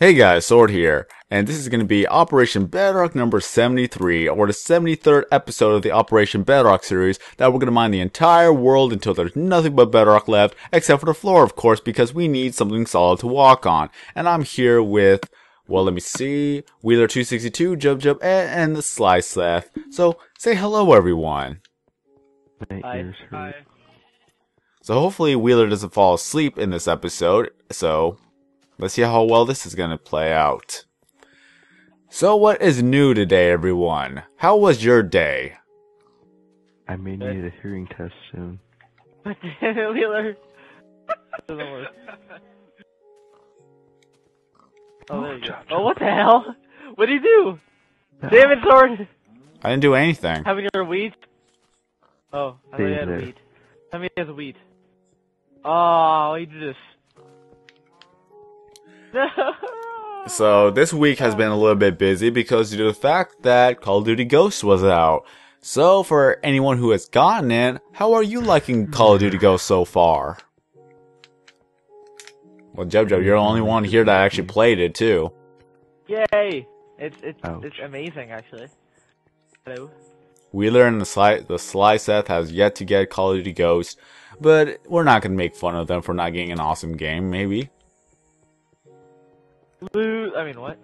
Hey guys, Sword here, and this is going to be Operation Bedrock number 73, or the 73rd episode of the Operation Bedrock series, that we're going to mine the entire world until there's nothing but bedrock left, except for the floor of course, because we need something solid to walk on. And I'm here with, well let me see, Wheeler262, Jub, and the Sly Seth. So, say hello everyone. My ears hurt. So hopefully Wheeler doesn't fall asleep in this episode, so let's see how well this is going to play out. So what is new today, everyone? How was your day? I may need a hearing test soon. Wheeler. Doesn't work. Oh, there you go. Oh, what the hell? What did you do? Damn it, Sword! I didn't do anything. Having your weed? Oh, I thought you had there. weed. Tell me he has weed. Oh, you did this. So this week has been a little bit busy because due to the fact that Call of Duty Ghosts was out. So for anyone who has gotten it, how are you liking Call of Duty Ghosts so far? Well, Jub, you're the only one here that actually played it too. Yay! It's Ouch. amazing, actually. Hello? Wheeler and the Sly Seth has yet to get Call of Duty Ghosts, but we're not gonna make fun of them for not getting an awesome game, maybe. I mean, what?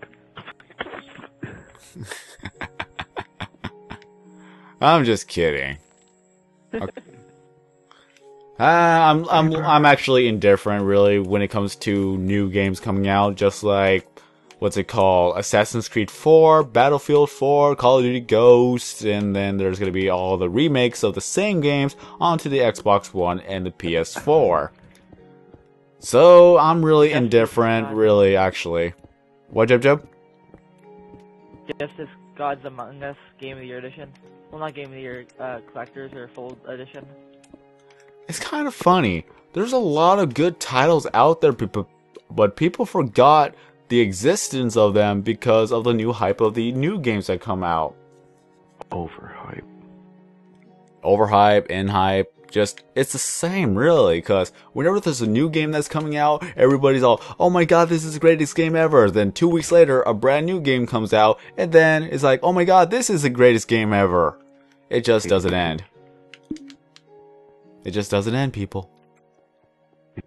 I'm just kidding. Okay. I'm actually indifferent really when it comes to new games coming out, just like what's it called? Assassin's Creed 4, Battlefield 4, Call of Duty Ghosts, and then there's gonna be all the remakes of the same games onto the Xbox One and the PS4. So I'm really indifferent, really actually. What, Jub? Guess this Gods Among Us Game of the Year edition. Well, not Game of the Year, collectors or full edition. It's kind of funny. There's a lot of good titles out there, but people forgot the existence of them because of the new hype of the new games that come out. Overhype. Overhype, in-hype, just, it's the same really, because whenever there's a new game that's coming out, everybody's all, oh my god, this is the greatest game ever. Then 2 weeks later, a brand new game comes out, and then it's like, oh my god, this is the greatest game ever. It just doesn't end. It just doesn't end, people.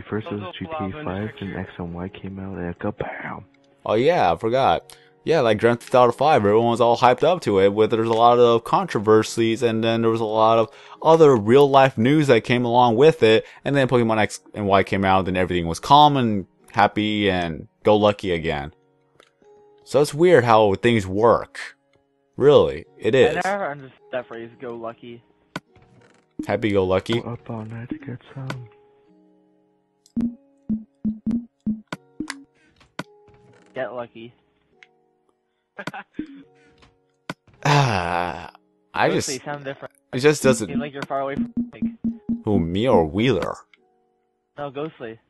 First it was GTA 5, then X and Y came out, and kabam! Oh yeah, I forgot. Yeah, like Grand Theft Auto 5, everyone was all hyped up to it, with there's a lot of controversies, and then there was a lot of other real-life news that came along with it, and then Pokemon X and Y came out, and everything was calm and happy and go-lucky again. So it's weird how things work. Really, it is. I never understood that phrase, go lucky. Happy-go-lucky. Go up all night to get some. Get lucky. I just, Ghostly sound different. it just You doesn't. seem like you're far away from the mic. Who, me or Wheeler? No, Ghostly.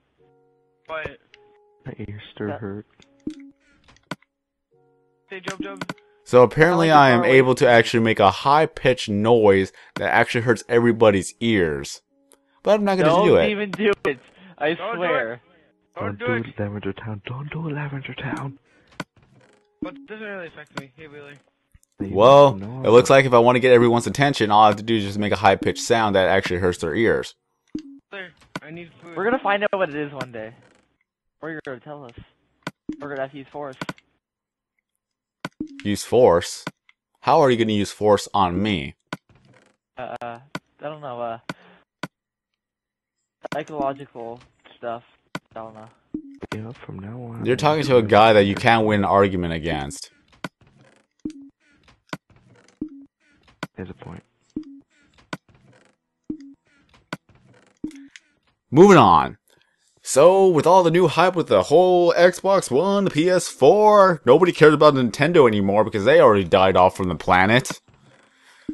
What? My ears still hurt. Say Job. So apparently I I like am the far away able to actually make a high-pitched noise that actually hurts everybody's ears. But I'm not gonna do Don't it. even do it. I Don't do swear. Don't do it, Lavender Town. Don't do it, Lavender Town. But it doesn't really affect me. Hey, Wheeler. Well, it looks like if I want to get everyone's attention, all I have to do is just make a high-pitched sound that actually hurts their ears. Wheeler, I need food. We're gonna find out what it is one day. Or you're gonna tell us. We're gonna have to use force. Use force? How are you going to use force on me? I don't know, psychological stuff. I don't know. Yeah, from now on. You're talking to a guy that you can't win an argument against. There's a point. Moving on. So, with all the new hype with the whole Xbox One, the PS4, nobody cares about Nintendo anymore because they already died off from the planet.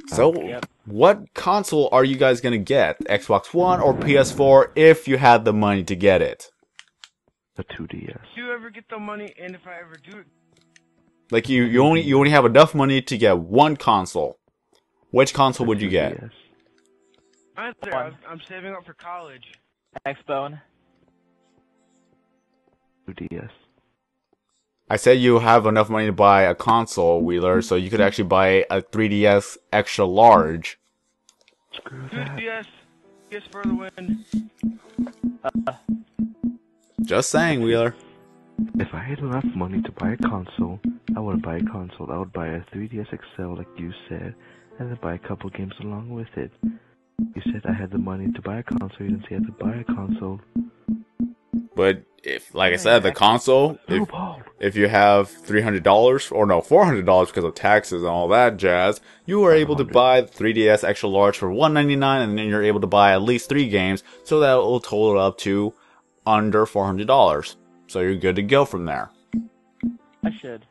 So, Yep. what console are you guys gonna get? Xbox One or PS4 if you had the money to get it? A 2DS. Do you ever get the money? And if I ever do it, Like you only have enough money to get one console. Which console would you get? 2DS. I'm saving up for college. X-Bone. 2DS. I said you have enough money to buy a console, Wheeler, so you could actually buy a 3DS extra large. Screw Good, that. yes. Yes, for the win. Just saying, Wheeler. If I had enough money to buy a console, I would buy a console. I would buy a 3DS XL, like you said, and then buy a couple games along with it. You said I had the money to buy a console. You didn't say I had to buy a console. But if, like I said, the console, No ball. if you have $300, or no, $400 because of taxes and all that jazz, you are able to buy the 3DS extra large for $199, and then you're able to buy at least 3 games, so that will total up to under $400. So you're good to go from there. I should.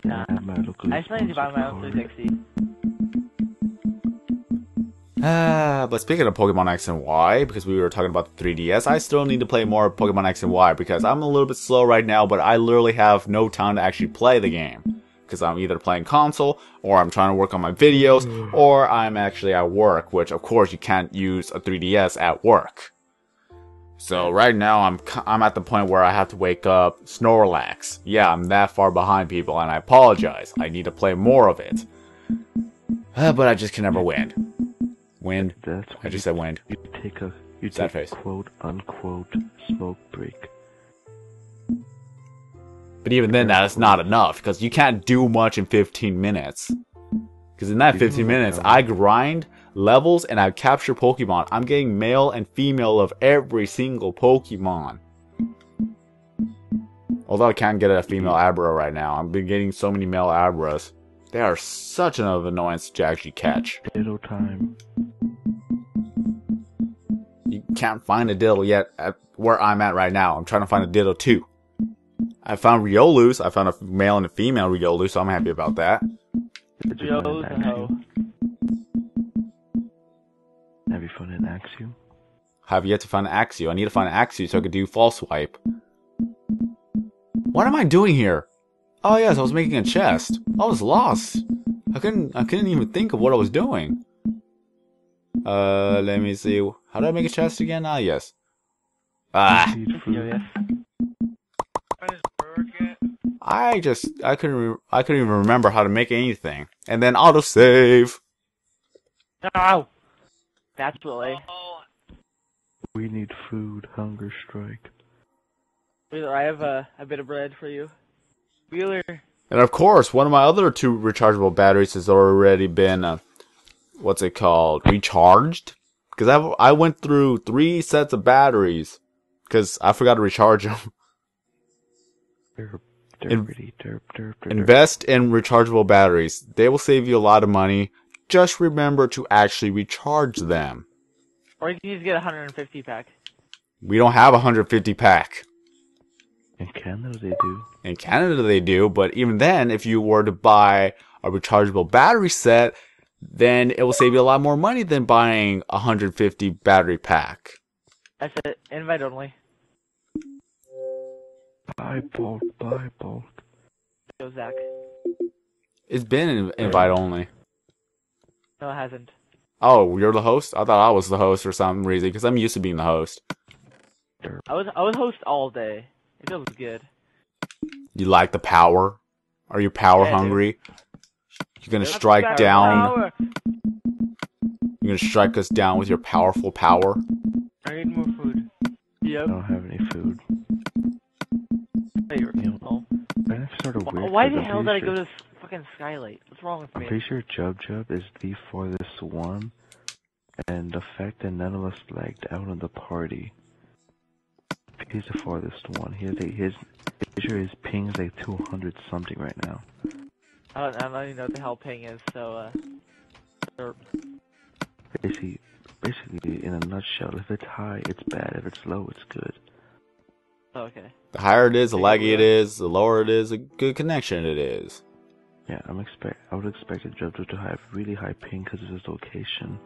Nah. I still need to buy my own 360. But speaking of Pokemon X and Y, because we were talking about the 3DS, I still need to play more Pokemon X and Y because I'm a little bit slow right now, but I literally have no time to actually play the game. Because I'm either playing console, or I'm trying to work on my videos, or I'm actually at work, which of course you can't use a 3DS at work. So right now I'm at the point where I have to wake up Snorlax. Yeah, I'm that far behind, people, and I apologize. I need to play more of it. But I just can never win. Wind. That's I just said wind. You take a Sad face. quote unquote smoke break. But even then, that is not enough, because you can't do much in 15 minutes. Because in that 15 minutes, I grind levels and I capture Pokemon. I'm getting male and female of every single Pokemon. Although I can't get a female Abra right now. I've been getting so many male Abras. They are such an annoyance to actually catch. Ditto time. You can't find a Diddle yet at where I'm at right now. I'm trying to find a Diddle too. I found Riolus. I found a male and a female Riolu, so I'm happy about that. Riolu's a hoe. Have you found an Axew? Have yet to find an Axew. I need to find an Axew so I could do False Swipe. What am I doing here? Oh yes, I was making a chest. I was lost. I couldn't even think of what I was doing. Let me see. How do I make a chest again? Ah, yes. Ah. I couldn't even remember how to make anything. And then autosave. No! Naturally. We need food. Hunger strike. Wheeler, I have a bit of bread for you. Wheeler. And of course, one of my other 2 rechargeable batteries has already been, what's it called? Recharged? Because I went through 3 sets of batteries. Because I forgot to recharge them. Invest in rechargeable batteries. They will save you a lot of money. Just remember to actually recharge them. Or you can just get a 150 pack. We don't have a 150 pack. In Canada they do. In Canada they do, but even then, if you were to buy a rechargeable battery set, then it will save you a lot more money than buying a 150 battery pack. That's it. Invite only. Buy bulk, buy bulk. Go, Zach. It's been invite only. No, it hasn't. Oh, you're the host? I thought I was the host for some reason, because I'm used to being the host. I was host all day. It feels good. You like the power? Are you power hungry? You're gonna strike down. You're gonna strike us down with your powerful power. I need more food. Yep. I don't have any food. Hey, That's sort of weird. why the hell did I go to fucking Skylight? What's wrong with me? I'm pretty sure Jub is the farthest one, and the fact that none of us lagged out on the party. He's the farthest one. His ping is like 200 something right now. I don't even know what the hell ping is, so, Basically, in a nutshell, if it's high, it's bad. If it's low, it's good. Oh, okay. The higher it is, the laggy it is. The lower it is, the good connection it is. Yeah, I would expect a Jub to have really high ping because of his location.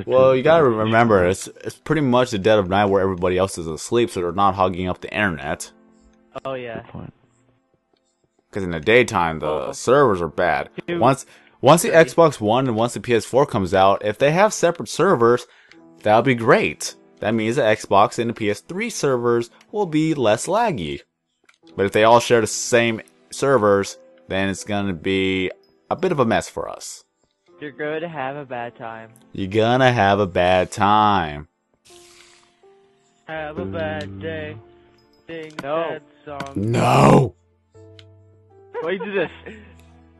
Well, you gotta remember, it's pretty much the dead of night where everybody else is asleep, so they're not hogging up the internet. Oh, yeah. Because in the daytime, the servers are bad. Once the Xbox One and once the PS4 comes out, if they have separate servers, that'll be great. That means the Xbox and the PS3 servers will be less laggy. But if they all share the same servers, then it's gonna be a bit of a mess for us. You're going to have a bad time. You're gonna have a bad time. Have a bad day. Sing No. sad song. No! Why you do this?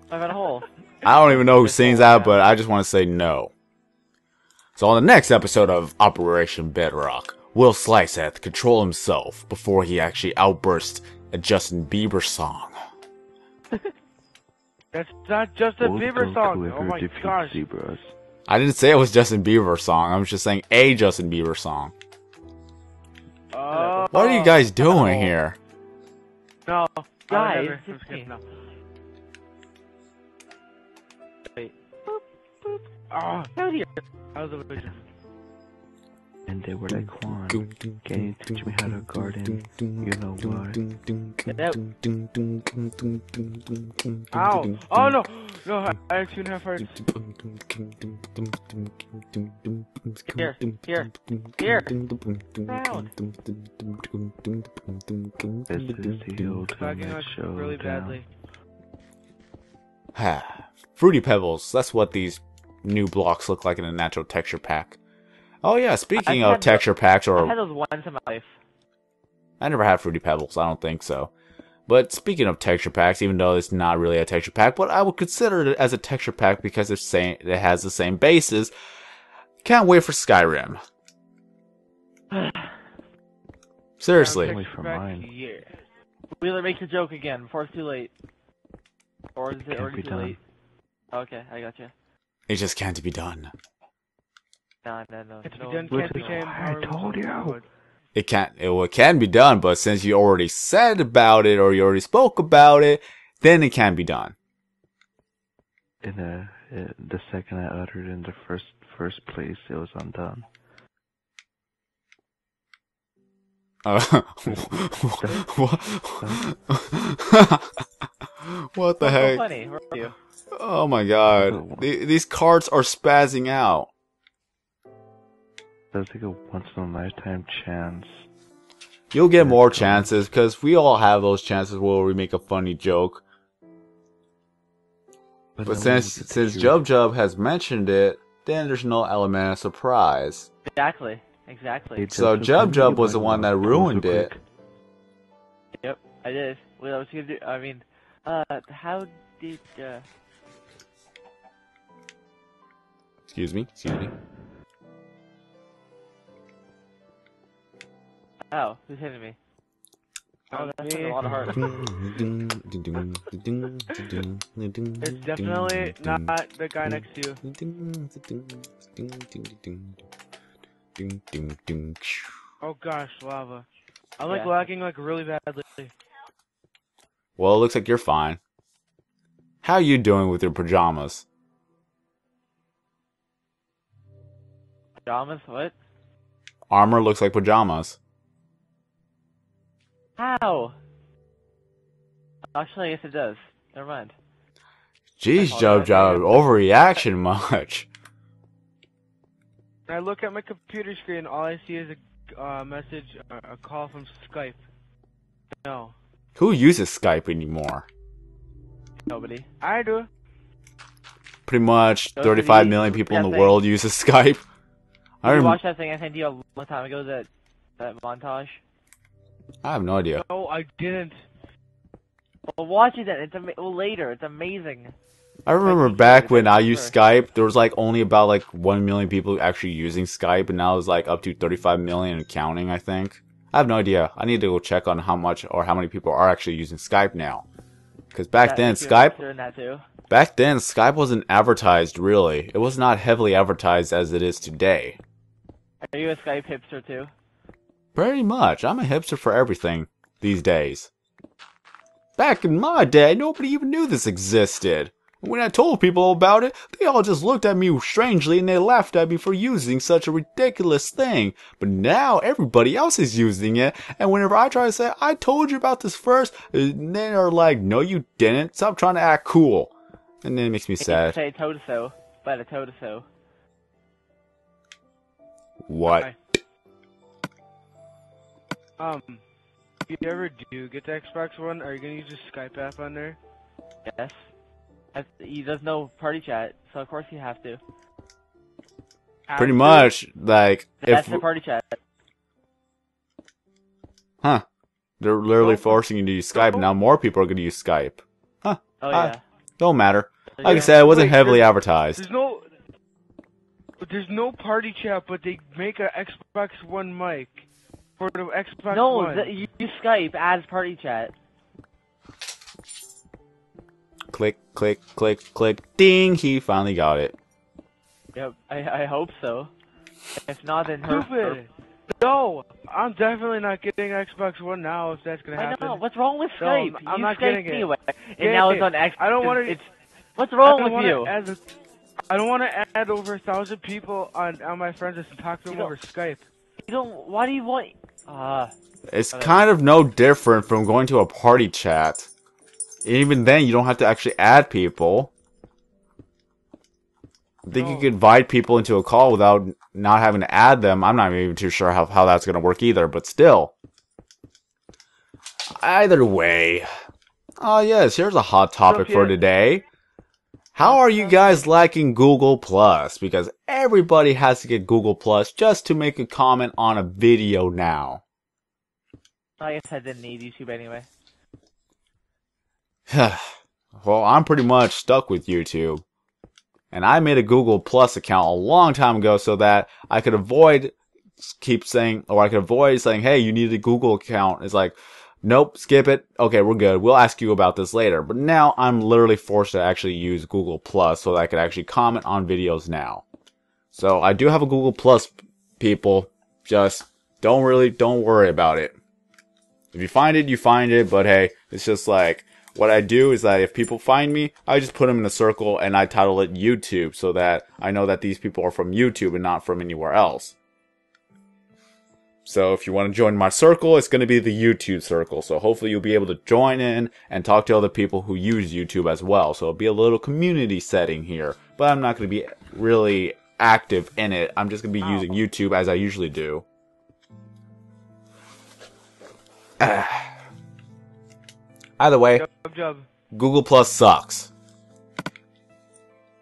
I found a hole. I don't even know who sings that, but I just want to say no. So on the next episode of Operation Bedrock, Will Sliceth control himself before he actually outbursts a Justin Bieber song. That's not just a We'll Bieber go song. whoever Oh my defeats gosh. Zebras. I didn't say it was Justin Bieber song. I was just saying a Justin Bieber song. Oh, What are you guys doing here? No. Guys, never. it's me. No. Wait. Oh, Out here. that was a vision. And they were like, Juan, can you teach me how to garden? You know what? Ow. Oh no. No, I had 2.5 hearts. Here. Round. This is the Fucking ultimate us showdown. really badly. Fruity Pebbles. That's what these new blocks look like in a natural texture pack. Oh yeah, speaking I've of had texture packs, I had or those once in my life. I never had Fruity Pebbles. I don't think so. But speaking of texture packs, even though it's not really a texture pack, but I would consider it as a texture pack because it has the same bases. Can't wait for Skyrim. Seriously. Wait for mine. Yeah. Wheeler, make your joke again before it's too late. Or is it Can't already be too done. late? Okay, I got you. It just can't be done. No. It's no. done, Which can't be is done. why I told you. It can be done, but since you already said about it or you already spoke about it, then it can be done. In the second I uttered in the first place, it was undone. What the That's so heck? funny. Where are you? Oh my god. These cards are spazzing out. That's like a once in a lifetime chance. You'll get more chances, because we all have those chances where we make a funny joke. But no since one will get Jub Jub has mentioned it, then there's no element of surprise. Exactly. Hey, So Jub Jub was the one that ruined it. Yep, I did. What I was gonna do? I mean, how did? Excuse me. Oh, who's hitting me? Oh, that's Me. a lot of heart. It's definitely not the guy next to you. Oh gosh, lava. I'm like Yeah. lagging like really badly. Well, it looks like you're fine. How you doing with your pajamas? Pajamas? What? Armor looks like pajamas. How? Actually, I guess it does. Never mind. Jeez, I Jub apologize. Jub, overreaction much. When I look at my computer screen, all I see is a message, a call from Skype. No, Who uses Skype anymore? Nobody. I do. Pretty much Those 35 of you- million people in the that thing- world uses Skype. I Did you rem- watch that thing I sent you a long time ago? That montage. I have no idea. No, I didn't. Well, watch it then. Later. It's amazing. I remember Like, back it's when I sure. used Skype, there was like only about like 1 million people actually using Skype, and now it's like up to 35 million and counting, I think. I have no idea. I need to go check on how much or how many people are actually using Skype now. Because back then, Skype wasn't advertised really. It was not heavily advertised as it is today. Are you a Skype hipster too? Pretty much. I'm a hipster for everything these days. Back in my day, nobody even knew this existed. When I told people about it, they all just looked at me strangely and they laughed at me for using such a ridiculous thing. But now everybody else is using it, and whenever I try to say, I told you about this first, then they're like, no you didn't, stop trying to act cool. And then it makes me sad. Say Totoso, but a Totoso. What? Hi. if you ever do get the Xbox One, are you gonna use the Skype app on there? Yes. He does no party chat, so of course you have to. Pretty much, like, That's if... the party chat. Huh. They're literally Nope. forcing you to use Skype, and now more people are going to use Skype. Huh. Oh yeah. Don't matter. Like I Yeah. said, it wasn't Wait, heavily there's- advertised. There's no party chat, but they make a Xbox One mic for the Xbox No, One. you use Skype as party chat. Click, click, click, click. Ding! He finally got it. Yep, I hope so. If not, then her. Stupid. No, I'm definitely not getting Xbox One now if that's gonna I happen. know. What's wrong with No, Skype? I'm You not Skype getting it. anyway, and Get now it. it's on X. I don't wanna- It's. What's wrong I with don't you? wanna I don't want to add over 1,000 people on my friends list and talk to them over Skype. You don't. Why do you want? It's kind of no different from going to a party chat. Even then, you don't have to actually add people. I think you No. could invite people into a call without not having to add them. I'm not even too sure how that's going to work either, but still. Either way. Oh yes, here's a hot topic for today. How are you guys liking Google Plus? Because everybody has to get Google Plus just to make a comment on a video now. I guess I didn't need YouTube anyway. Well, I'm pretty much stuck with YouTube. And I made a Google Plus account a long time ago so that I could avoid saying, hey, you need a Google account. It's like, nope, skip it. Okay, we're good. We'll ask you about this later. But now I'm literally forced to actually use Google Plus so that I could actually comment on videos now. So I do have a Google Plus, people. Just don't worry about it. If you find it, you find it. But hey, it's just like, what I do is that if people find me, I just put them in a circle and I title it YouTube so that I know that these people are from YouTube and not from anywhere else. So if you want to join my circle, it's going to be the YouTube circle. So hopefully you'll be able to join in and talk to other people who use YouTube as well. So it'll be a little community setting here. But I'm not going to be really active in it. I'm just going to be using YouTube as I usually do. Either way, Job. Google Plus sucks.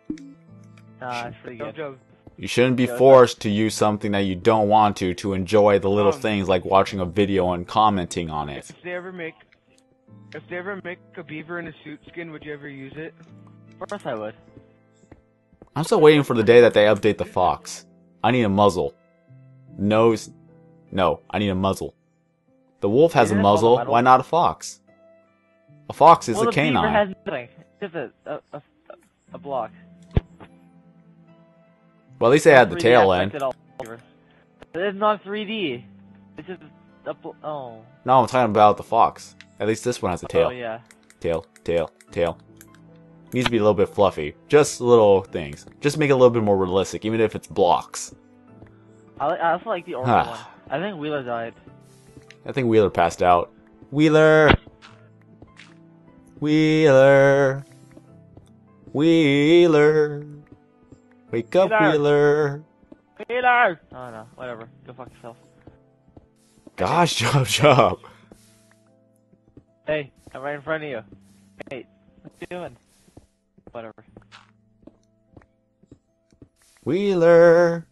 It's pretty good. Job. You shouldn't be forced to use something that you don't want to enjoy the little things like watching a video and commenting on it. If they ever make a beaver in a suit skin, would you ever use it? Of course I would. I'm still waiting for the day that they update the fox. I need a muzzle. Nose. No, I need a muzzle. The wolf has a Isn't it muzzle, fundamental? why not a fox? A fox is Well, a the beaver canine. has nothing. Just a block. Well, at least they had the 3D tail aspect end. at all. It's not 3D. It's just oh. No, I'm talking about the fox. At least this one has a tail. Oh yeah. Tail, tail, tail. Needs to be a little bit fluffy. Just little things. Just make it a little bit more realistic, even if it's blocks. I also like the orange one. I think Wheeler died. I think Wheeler passed out. Wheeler! Wheeler! Wheeler! Wake up, Wheeler! Wheeler! Wheeler! Oh no, whatever. Go fuck yourself. Gosh, Job. Hey, I'm right in front of you. Hey, what you doing? Whatever. Wheeler!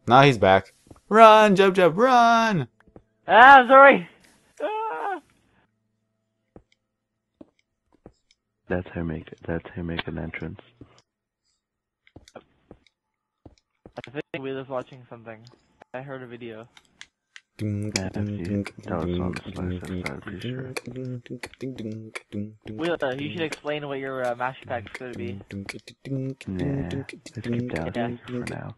Nah, he's back. Run, Job, run! Ah, I'm sorry! Ah! That's how you make an entrance. I think Wheeler's watching something. I heard a video. That was on the Slash, I'm pretty sure. Wheeler, you should explain what your mash pack's gonna be. Nah, let's keep down for now.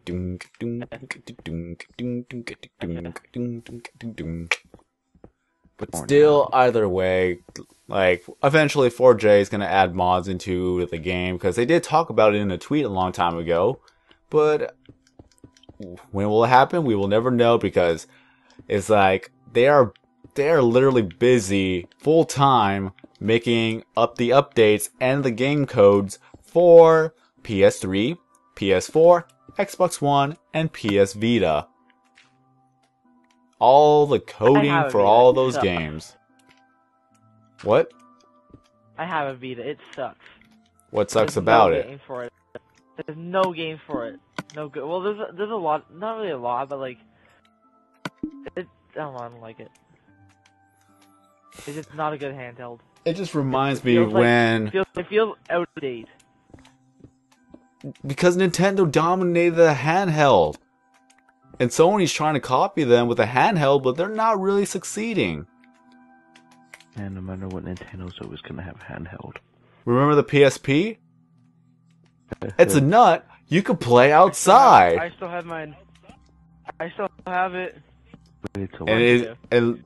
But still, either way, like, eventually 4J is going to add mods into the game, because they did talk about it in a tweet a long time ago, but when will it happen? We will never know, because it's like, they are literally busy, full-time, making up the updates and the game codes for PS3, PS4, Xbox One, and PS Vita. All the coding for all those games. What? I have a Vita. It sucks. What sucks There's about no it? games for it. There's no games for it. No good. Well, there's a lot. Not really a lot, but like, I don't like it. It's just not a good handheld. It just reminds me feels like- when It feels out of date. because Nintendo dominated the handheld, and Sony's trying to copy them with a handheld, but they're not really succeeding. And no matter what, Nintendo's always gonna have handheld. Remember the PSP? It's a nut. You could play outside. I still have mine. I still have it. It's a And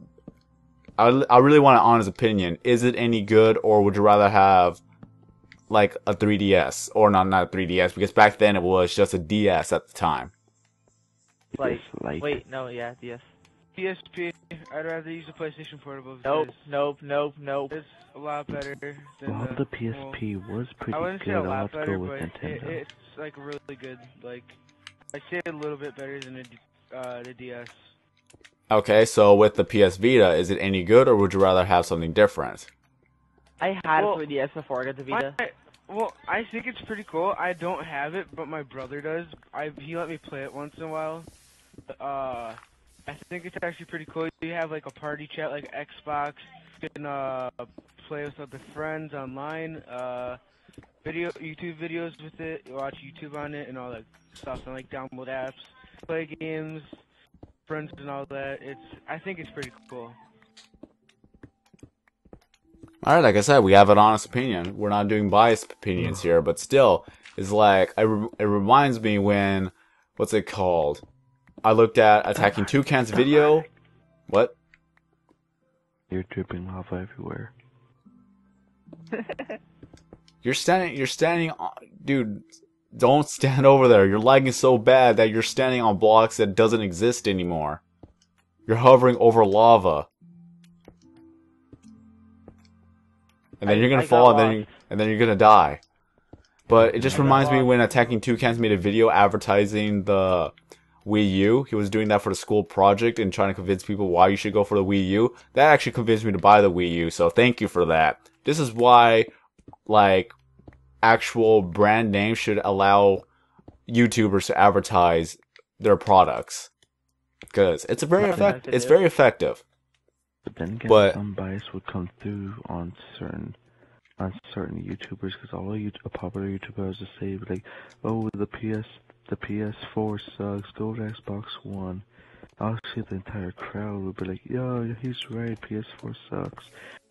I really want an honest opinion. Is it any good, or would you rather have like a 3DS, or not a 3DS, because back then it was just a DS at the time. Like, Like- wait, no, yeah, DS. PSP. I'd rather use the PlayStation Portable. Nope, because nope. It's a lot better than Well, the PSP was Well, pretty I wouldn't good. say a I'll lot have to better, go with but Nintendo. it's like really good. Like, I'd say a little bit better than the DS. Okay, so with the PS Vita, is it any good, or would you rather have something different? I had Well, a 3DS before I got the Vita. I think it's pretty cool. I don't have it, but my brother does. He let me play it once in a while. I think it's actually pretty cool. You have like a party chat like Xbox. You can play with other friends online. YouTube videos with it. You watch YouTube on it and all that stuff, and like download apps, play games, friends and all that. I think it's pretty cool. Alright, like I said, we have an honest opinion. We're not doing biased opinions here, but still, it's like, it reminds me when, what's it called? I looked at Attacking Toucan's video. What? You're dripping lava everywhere. You're standing on, dude, don't stand over there. You're lagging so bad that you're standing on blocks that doesn't exist anymore. You're hovering over lava. And then you're gonna fall, and then you're gonna die. But it just reminds me when Attacking Toucans made a video advertising the Wii U. He was doing that for the school project and trying to convince people why you should go for the Wii U. That actually convinced me to buy the Wii U, so thank you for that. This is why, like, actual brand names should allow YouTubers to advertise their products. Because it's very effective. But then again, But- some bias would come through on certain YouTubers, because all of popular YouTubers would say like, "Oh, the PS4 sucks. Go to Xbox One." Obviously, the entire crowd would be like, "Yeah, he's right. PS4 sucks."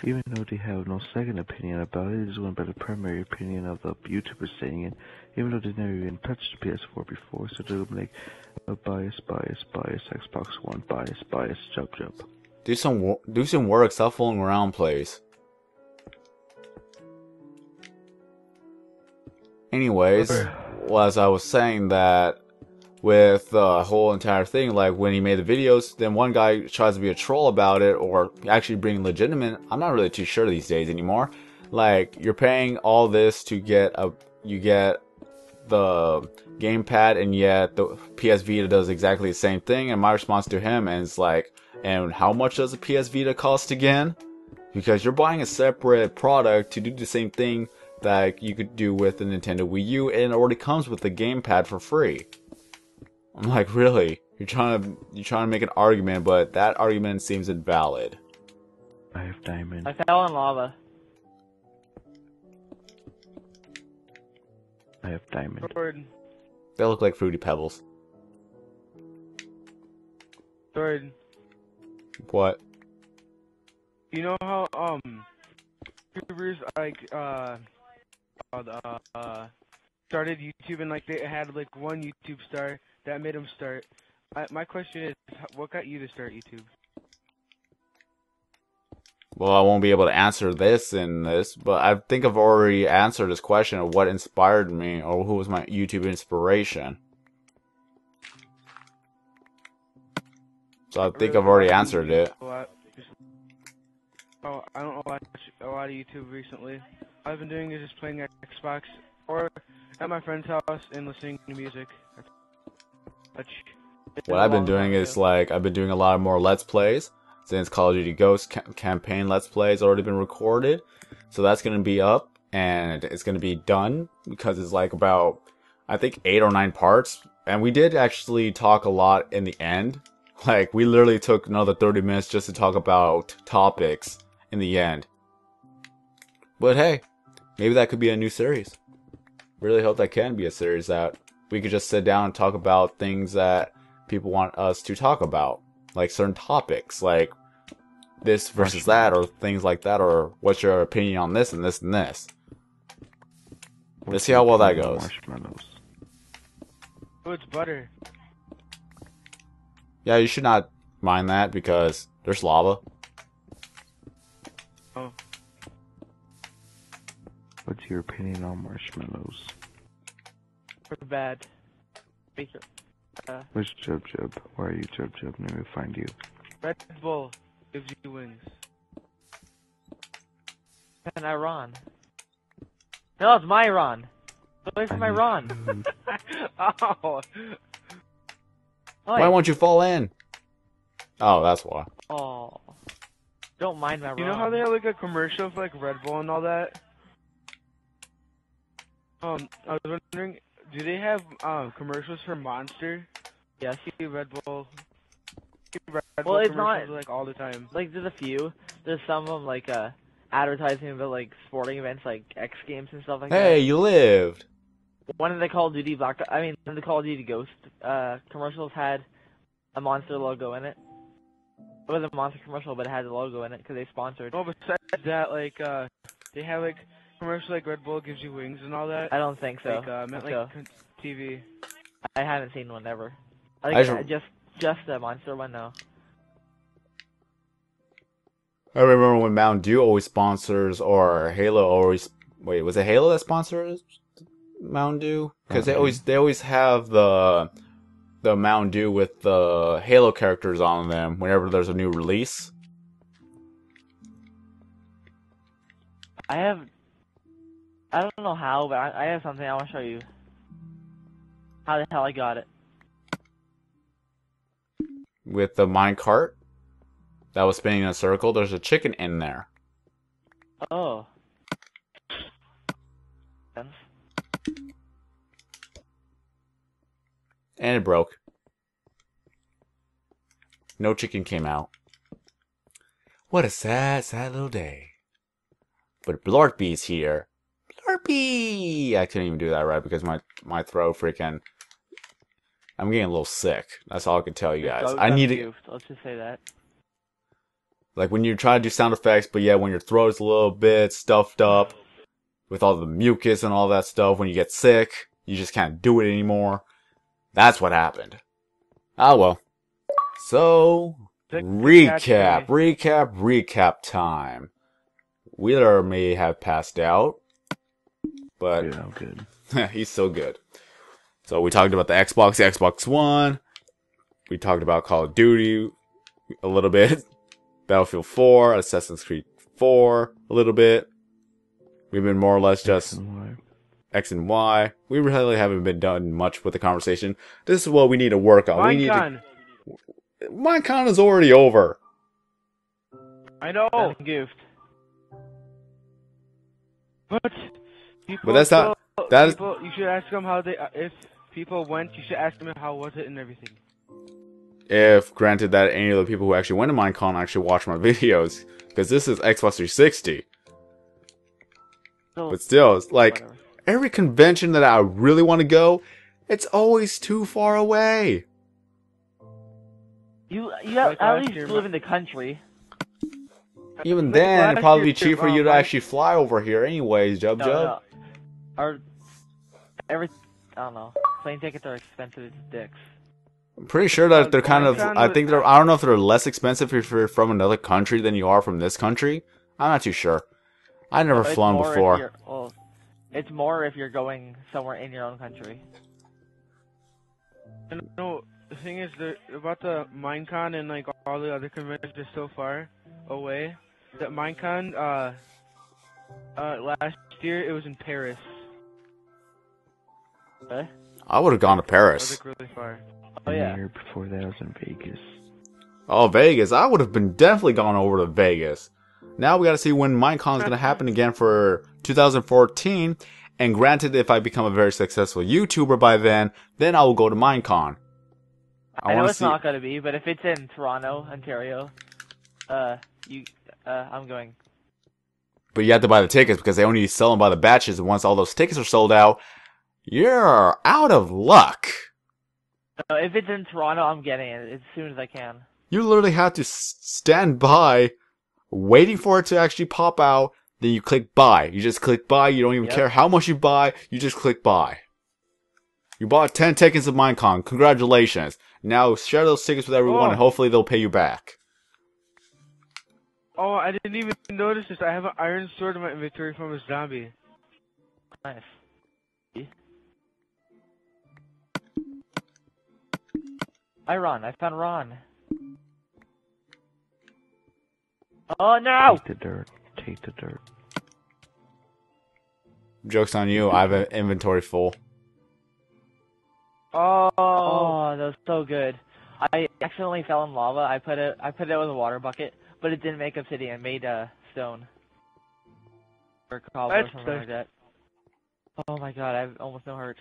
Even though they have no second opinion about it, they just went by the primary opinion of the YouTuber saying it. Even though they never even touched the PS4 before, so they'll be like, bias, Xbox One, bias, jump. Do some work. Stop fooling around, please. Anyways, well, as I was saying that with the whole entire thing, like when he made the videos, then one guy tries to be a troll about it, or actually being legitimate. I'm not really too sure these days anymore. Like, you're paying all this to get the gamepad, and yet the PS Vita does exactly the same thing. And my response to him is like, and how much does a PS Vita cost again? Because you're buying a separate product to do the same thing that you could do with the Nintendo Wii U, and it already comes with the gamepad for free. I'm like, really? You're trying to make an argument, but that argument seems invalid. I have diamond. I fell in lava. I have diamond. Sword. They look like Fruity Pebbles. Sword. What? You know how YouTubers like started YouTube, and like they had like one YouTube star that made them start. My question is, what got you to start YouTube? Well, I won't be able to answer this in this, but I think I've already answered this question of what inspired me, or who was my YouTube inspiration. So I think I've already answered it. I don't watch a lot of YouTube recently. All I've been doing is just playing Xbox or at my friend's house and listening to music. What I've been doing is like, I've been doing a lot more Let's Plays. since Call of Duty Ghost campaign Let's Play has already been recorded. So that's going to be up, and it's going to be done, because it's like about, I think, 8 or 9 parts. And we did actually talk a lot in the end. Like, we literally took another 30 minutes just to talk about topics in the end. But hey, maybe that could be a new series. Really hope that can be a series that we could just sit down and talk about things that people want us to talk about. Like certain topics, like this versus that, or things like that, or what's your opinion on this and this and this. Let's see how well that goes. Marshmallows. Oh, it's butter. Yeah, you should not mind that because there's lava. Oh. What's your opinion on marshmallows? We're bad. Make it, Where's Jub Jub? Where are you, Jub Jub? Let me find you. Red Bull gives you wings. and Iran. No, it's my Iran. Get away from my Iran. Oh. Why won't you fall in? Oh, that's why. Oh. Don't mind my Iran. You know how they have like a commercial for like Red Bull and all that? I was wondering, do they have commercials for Monster? Yes. See Red Bull. Well, Bull it's commercials, not- like all the time. Like, there's a few. There's some of them, like, advertising about, like, sporting events, like, X Games and stuff like Hey, that. you lived. One of the Call of Duty one of the Call of Duty Ghost, commercials had a Monster logo in it. It was a Monster commercial, but it had the logo in it, because they sponsored. Oh, besides that, like, they have, like, commercials like Red Bull gives you wings and all that. I don't think so. Like, meant So, like TV. I haven't seen one ever. I Like, just- just the Monster one, no. I remember when Mountain Dew always sponsors, or Halo always... Wait, was it Halo that sponsors Mountain Dew? Because they always have the Mountain Dew with the Halo characters on them whenever there's a new release. I don't know how, but I have something I want to show you. How the hell I got it. With the minecart that was spinning in a circle, there's a chicken in there. Oh. And it broke. No chicken came out. What a sad, sad little day. But Blorpy's here. Blorpy! I couldn't even do that right because my throat freaking... I'm getting a little sick. That's all I can tell you guys. So I need to... goofed, let's just say that. Like when you try to do sound effects, but yeah, when your throat is a little bit stuffed up with all the mucus and all that stuff, when you get sick, you just can't do it anymore. That's what happened. Ah, well. So, recap time. Wheeler may have passed out, but Yeah, I'm good. he's still good. So we talked about the Xbox One. We talked about Call of Duty a little bit. Battlefield 4, Assassin's Creed 4 a little bit. We've been more or less just X and Y. We really haven't been done much with the conversation. This is what we need to work on. Minecon is already over. I know. I'm goofed. But people, But that's not... That is... people, you should ask them how they. If people went, you should ask them how was it and everything. If granted that any of the people who actually went to Minecon actually watch my videos, because this is Xbox 360. But still, it's like Whatever. every convention that I really want to go, it's always too far away. You Like at last least year, live in the country. Even Like then, it'd last probably be year, cheaper for you to Mike- actually fly over here, anyways. Jub No, Jub. no. Or I don't know. Plane tickets are expensive as dicks. I'm pretty sure that they're kind of. Minecon I was- think they're. I don't know if they're less expensive if you're from another country than you are from this country. I'm not too sure. I never It's flown more if before. it's more if you're going somewhere in your own country. No, the thing is about the Minecon and like all the other conventions are so far away. That Minecon, last year it was in Paris. Eh? I would have gone to It was Paris. like really far. Oh The yeah. year before that, I was in Vegas. Oh, Vegas. I would have been definitely gone over to Vegas. Now we gotta see when Minecon is gonna happen again for 2014. And granted, if I become a very successful YouTuber by then I will go to Minecon. I know it's not gonna be, but if it's in Toronto, Ontario, I'm going. But you have to buy the tickets because they only sell them by the batches, and once all those tickets are sold out, you're out of luck. So if it's in Toronto, I'm getting it as soon as I can. You literally have to stand by, waiting for it to actually pop out, then you click buy. You just click buy, you don't even care how much you buy, you just click buy. You bought 10 tickets of Minecon, congratulations. Now share those tickets with everyone and hopefully they'll pay you back. Oh, I didn't even notice this. I have an iron sword in my inventory from a zombie. Nice. I found Ron. Oh no! Take the dirt. Take the dirt. Joke's on you, I have an inventory full. Oh, that was so good. I accidentally fell in lava. I put it with a water bucket, but it didn't make obsidian. It made stone. Or cobble or something like that. Oh my god, I have almost no hearts.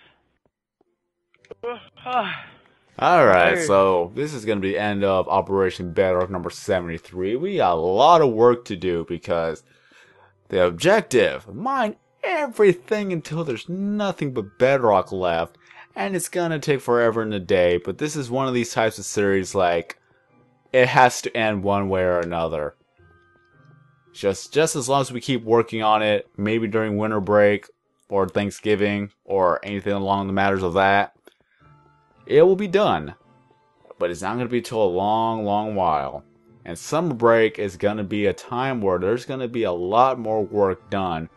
Alright, so this is going to be the end of Operation Bedrock number 73. We got a lot of work to do because the objective, mine everything until there's nothing but bedrock left. And it's going to take forever and a day, but this is one of these types of series like, it has to end one way or another. Just as long as we keep working on it, maybe during winter break, or Thanksgiving, or anything along the matters of that, it will be done. But it's not going to be till a long, long while. And summer break is going to be a time where there's going to be a lot more work done,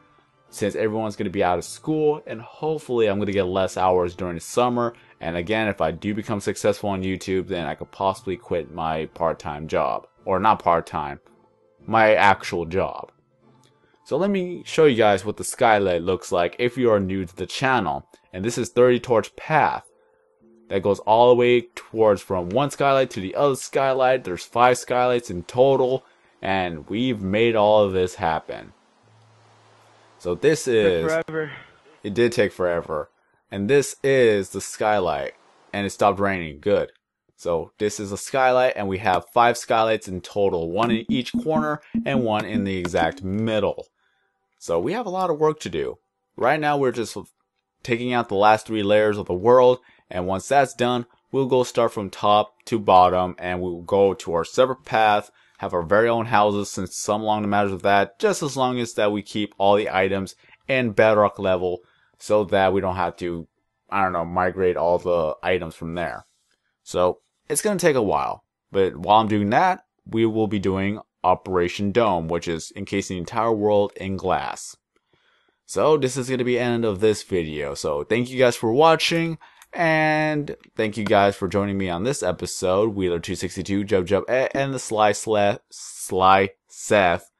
since everyone's going to be out of school, and hopefully I'm going to get less hours during the summer. And again, if I do become successful on YouTube, then I could possibly quit my part-time job. Or not part-time, my actual job. So let me show you guys what the skylight looks like if you are new to the channel. And this is 30 torch path that goes all the way towards from one skylight to the other skylight. There's 5 skylights in total, and we've made all of this happen. So this is, it did take forever, and this is the skylight, and it stopped raining, good. So this is a skylight, and we have 5 skylights in total, 1 in each corner, and 1 in the exact middle. So we have a lot of work to do. Right now we're just taking out the last 3 layers of the world, and once that's done, we'll go start from top to bottom, and we'll go to our separate path, have our very own houses, since some along the matters of that, just as long as that we keep all the items in bedrock level, so that we don't have to, I don't know, migrate all the items from there. So it's going to take a while, but while I'm doing that, we will be doing Operation Dome, which is encasing the entire world in glass. So this is going to be the end of this video. So thank you guys for watching, and thank you guys for joining me on this episode. Wheeler262, Jub, and the Sly Seth. Sly Sloth.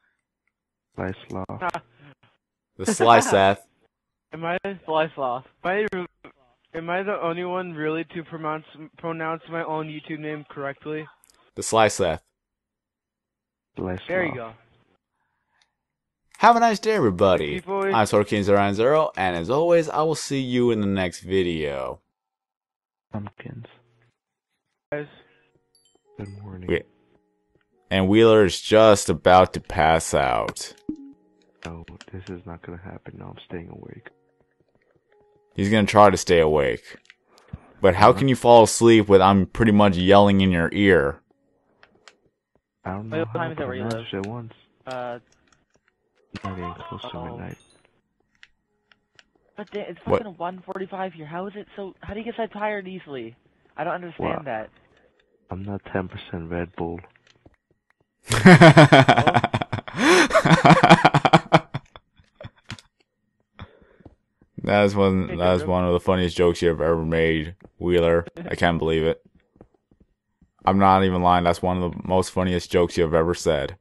The Sly Seth. Am I Sly Sloth? Am I the only one really to pronounce my own YouTube name correctly? The Sly Seth. Sly Sloth. There you go. Have a nice day, everybody. People, I'm SorKing090, and as always, I will see you in the next video. Pumpkins. Guys. Good morning. Yeah. And Wheeler is just about to pass out. No, this is not gonna happen. No, I'm staying awake. He's gonna try to stay awake. But how can you fall asleep with I'm pretty much yelling in your ear? I don't know. What time is it where you live? At once. Not getting close to midnight. But it's What? fucking 1:45 here. How is it so? How do you get so tired easily? I don't understand What? that. I'm not 10% Red Bull. That is one of the funniest jokes you've ever made, Wheeler. I can't believe it. I'm not even lying. That's one of the most funniest jokes you've ever said.